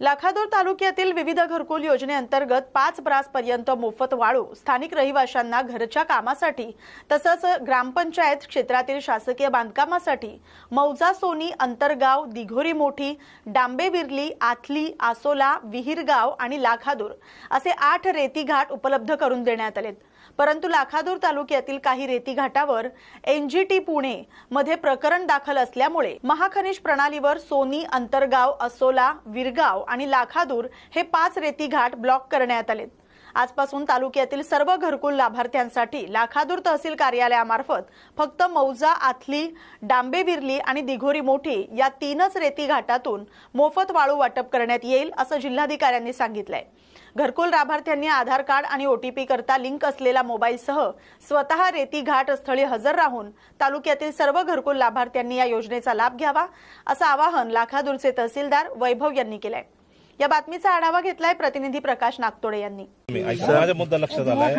लाखादूर तालुक्यातील विविध घरकुल योजनेअंतर्गत 5 ब्रासपर्यंत मोफत वाळू स्थानिक रहिवाशांना घरच्या कामासाठी तसंच ग्रामपंचायत क्षेत्रातील शासकीय बांधकामासाठी मौजा सोनी अंतरगाव दिघोरी मोठी डांबेविर्ली आथली आसोला विहीरगाव आणि लाखादूर असे 8 रेती घाट उपलब्ध करून देण्यात आलेत। परंतु लाखादूर तालुक्यातील काही रेती घाटावर एनजीटी पुणे मध्ये प्रकरण दाखल असल्यामुळे महाखनिज प्रणालीवर सोनी अंतरगाव असोला विरगाव आणि लाखादूर हे 5 रेती घाट ब्लॉक करण्यात आलेत। आजपासून तालुक्यातील सर्व घरकुल लाभार्थ्यांसाठी लाखादूर तहसील कार्यालयामार्फत फक्त मौजा आथली डांबेविर्ली आणि दिघोरी मोठी या 3च रेती घाटातून मोफत वाळू वाटप करण्यात येईल असं जिल्हाधिकाऱ्यांनी सांगितलंय। घरकुल लाभार्थ्यांनी आधार कार्ड आणि ओटीपी करता लिंक असलेला मोबाईलसह स्वतः रेती घाट स्थळी हजर राहून तालुक्यातील सर्व घरकुल लाभार्थ्यांनी या योजनेचा लाभ घ्यावा असं आवाहन लाखादूरचे तहसीलदार वैभव यांनी केलंय। या बातमीचा आढावा घेतलाय प्रतिनिधी प्रकाश नागतोडे यांनी। माझा मुद्दा लक्षात आलाय।